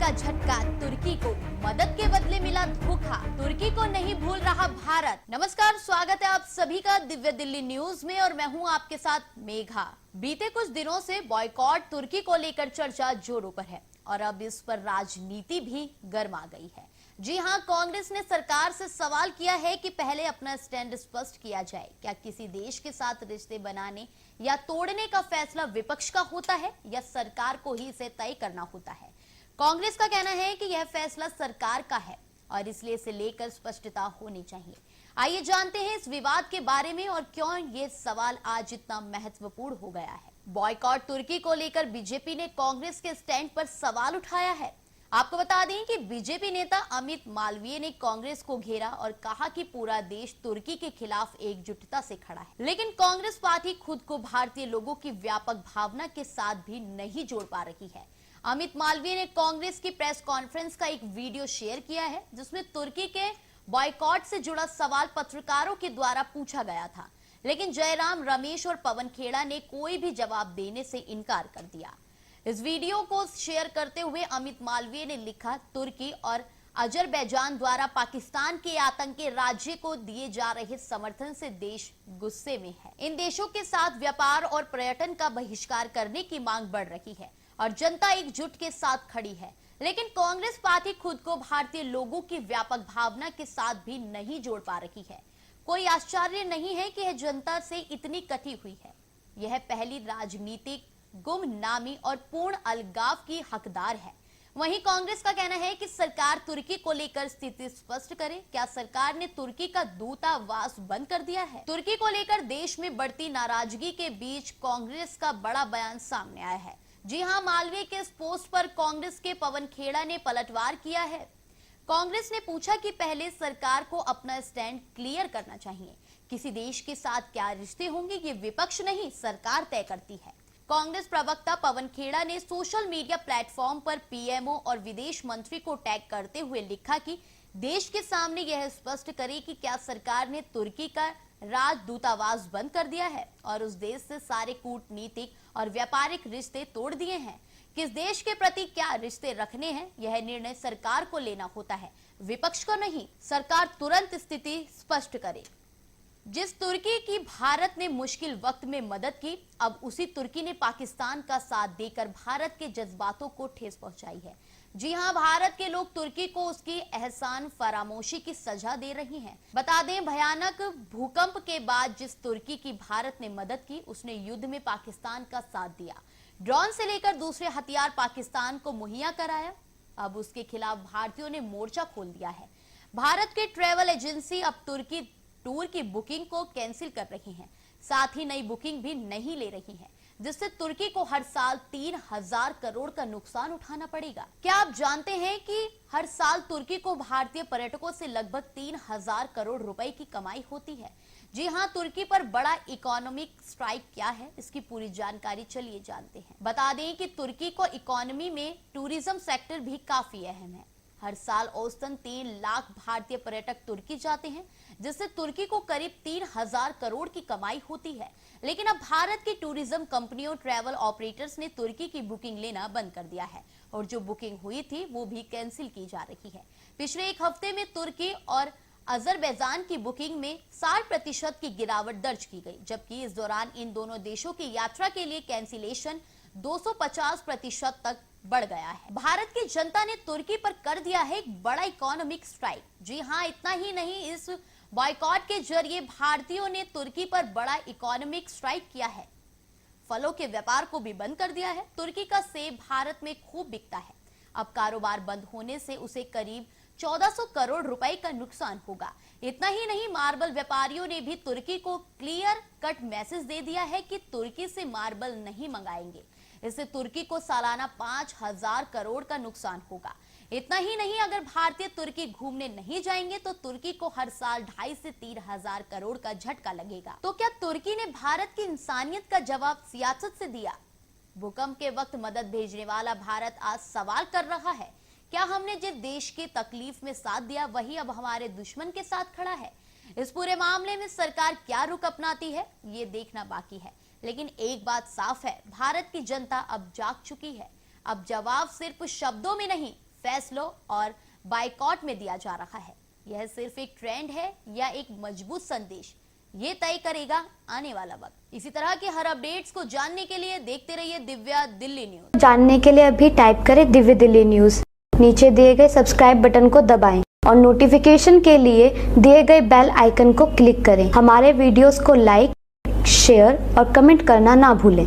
का झटका तुर्की को, मदद के बदले मिला धोखा, तुर्की को नहीं भूल रहा भारत। नमस्कार, स्वागत है आप सभी का दिव्य दिल्ली न्यूज में और मैं हूं आपके साथ मेघा। बीते कुछ दिनों से बॉयकॉट तुर्की को लेकर चर्चा जोरों पर है और अब इस पर राजनीति भी गर्मा गई है। जी हां, कांग्रेस ने सरकार से सवाल किया है कि पहले अपना स्टैंड स्पष्ट किया जाए। क्या किसी देश के साथ रिश्ते बनाने या तोड़ने का फैसला विपक्ष का होता है या सरकार को ही इसे तय करना होता है? कांग्रेस का कहना है कि यह फैसला सरकार का है और इसलिए इसे लेकर स्पष्टता होनी चाहिए। आइए जानते हैं इस विवाद के बारे में और क्यों ये सवाल आज इतना महत्वपूर्ण हो गया है। बॉयकॉट तुर्की को लेकर बीजेपी ने कांग्रेस के स्टैंड पर सवाल उठाया है। आपको बता दें कि बीजेपी नेता अमित मालवीय ने कांग्रेस को घेरा और कहा कि पूरा देश तुर्की के खिलाफ एकजुटता से खड़ा है, लेकिन कांग्रेस पार्टी खुद को भारतीय लोगों की व्यापक भावना के साथ भी नहीं जोड़ पा रही है। अमित मालवीय ने कांग्रेस की प्रेस कॉन्फ्रेंस का एक वीडियो शेयर किया है जिसमें तुर्की के बॉयकॉट से जुड़ा सवाल पत्रकारों के द्वारा पूछा गया था, लेकिन जयराम रमेश और पवन खेड़ा ने कोई भी जवाब देने से इनकार कर दिया। इस वीडियो को शेयर करते हुए अमित मालवीय ने लिखा, तुर्की और अजरबैजान द्वारा पाकिस्तान के आतंकी राज्य को दिए जा रहे समर्थन से देश गुस्से में है। इन देशों के साथ व्यापार और पर्यटन का बहिष्कार करने की मांग बढ़ रही है और जनता एकजुट के साथ खड़ी है, लेकिन कांग्रेस पार्टी खुद को भारतीय लोगों की व्यापक भावना के साथ भी नहीं जोड़ पा रही है। कोई आश्चर्य नहीं है कि यह जनता से इतनी कटी हुई है। यह पहली राजनीतिक गुमनामी और पूर्ण अलगाव की हकदार है। वहीं कांग्रेस का कहना है कि सरकार तुर्की को लेकर स्थिति स्पष्ट करे। क्या सरकार ने तुर्की का दूतावास बंद कर दिया है? तुर्की को लेकर देश में बढ़ती नाराजगी के बीच कांग्रेस का बड़ा बयान सामने आया है। जी हां, मालवीय के इस पोस्ट पर कांग्रेस के पवन खेड़ा ने पलटवार किया है। कांग्रेस ने पूछा कि पहले सरकार को अपना स्टैंड क्लियर करना चाहिए। किसी देश के साथ क्या रिश्ते होंगे ये विपक्ष नहीं, सरकार तय करती है। कांग्रेस प्रवक्ता पवन खेड़ा ने सोशल मीडिया प्लेटफॉर्म पर पीएमओ और विदेश मंत्री को टैग करते हुए लिखा कि देश के सामने यह स्पष्ट करे कि क्या सरकार ने तुर्की का राजदूतावास बंद कर दिया है और उस देश से सारे कूटनीतिक और व्यापारिक रिश्ते तोड़ दिए हैं। किस देश के प्रति क्या रिश्ते रखने हैं, यह निर्णय सरकार को लेना होता है, विपक्ष को नहीं। सरकार तुरंत स्थिति स्पष्ट करे। जिस तुर्की की भारत ने मुश्किल वक्त में मदद की, अब उसी तुर्की ने पाकिस्तान का साथ देकर भारत के जज्बातों को ठेस पहुंचाई है। जी हां, भारत के लोग तुर्की को उसकी एहसान फरामोशी की सजा दे रही हैं। बता दें, भयानक भूकंप के बाद जिस तुर्की की भारत ने मदद की, उसने युद्ध में पाकिस्तान का साथ दिया, ड्रोन से लेकर दूसरे हथियार पाकिस्तान को मुहैया कराया। अब उसके खिलाफ भारतीयों ने मोर्चा खोल दिया है। भारत की ट्रेवल एजेंसी अब तुर्की टूर की बुकिंग को कैंसिल कर रही हैं, साथ ही नई बुकिंग भी नहीं ले रही हैं, जिससे तुर्की को हर साल 3000 करोड़ का नुकसान उठाना पड़ेगा। क्या आप जानते हैं कि हर साल तुर्की को भारतीय पर्यटकों से लगभग 3000 करोड़ रुपए की कमाई होती है? जी हां, तुर्की पर बड़ा इकोनॉमिक स्ट्राइक क्या है, इसकी पूरी जानकारी चलिए जानते हैं। बता दें कि तुर्की को इकोनॉमी में टूरिज्म सेक्टर भी काफी अहम है। हर साल औसतन 3 लाख भारतीय पर्यटक तुर्की जाते हैं, जिससे तुर्की को करीब 3000 करोड़ की कमाई होती है। लेकिन अब भारत की टूरिज्म कंपनियों, ट्रैवल ऑपरेटर्स ने तुर्की की बुकिंग लेना बंद कर दिया है और जो बुकिंग हुई थी वो भी कैंसिल की जा रही है। पिछले एक हफ्ते में तुर्की और अजरबैजान की बुकिंग में 60% की गिरावट दर्ज की गई, जबकि इस दौरान इन दोनों देशों की यात्रा के लिए कैंसिलेशन 250% तक बढ़ गया है। भारत की जनता ने तुर्की पर कर दिया है एक बड़ा इकोनॉमिक स्ट्राइक। जी हां, इतना ही नहीं, इस बॉयकॉट के जरिए भारतीयों ने तुर्की पर बड़ा इकोनॉमिक स्ट्राइक किया है। फलों के व्यापार को भी बंद कर दिया है। तुर्की का सेब भारत में खूब बिकता है। अब कारोबार बंद होने से उसे करीब 1400 करोड़ रुपए का नुकसान होगा। इतना ही नहीं, मार्बल व्यापारियों ने भी तुर्की को क्लियर कट मैसेज दे दिया है कि तुर्की से मार्बल नहीं मंगाएंगे। इससे तुर्की को सालाना 5000 करोड़ का नुकसान होगा। इतना ही नहीं, अगर भारतीय तुर्की घूमने नहीं जाएंगे तो तुर्की को हर साल 2.5 से 3,000 करोड़ का झटका लगेगा। तो क्या तुर्की ने भारत की इंसानियत का जवाब सियासत से दिया? भूकंप के वक्त मदद भेजने वाला भारत आज सवाल कर रहा है, क्या हमने जिस देश की तकलीफ में साथ दिया वही अब हमारे दुश्मन के साथ खड़ा है? इस पूरे मामले में सरकार क्या रुख अपनाती है, ये देखना बाकी है। लेकिन एक बात साफ है, भारत की जनता अब जाग चुकी है। अब जवाब सिर्फ शब्दों में नहीं, फैसलों और बायकॉट में दिया जा रहा है। यह सिर्फ एक ट्रेंड है या एक मजबूत संदेश, ये तय करेगा आने वाला वक्त। इसी तरह के हर अपडेट्स को जानने के लिए देखते रहिए दिव्या दिल्ली न्यूज। जानने के लिए अभी टाइप करें दिव्य दिल्ली न्यूज, नीचे दिए गए सब्सक्राइब बटन को दबाएं और नोटिफिकेशन के लिए दिए गए बेल आइकन को क्लिक करें। हमारे वीडियोस को लाइक, शेयर और कमेंट करना ना भूलें।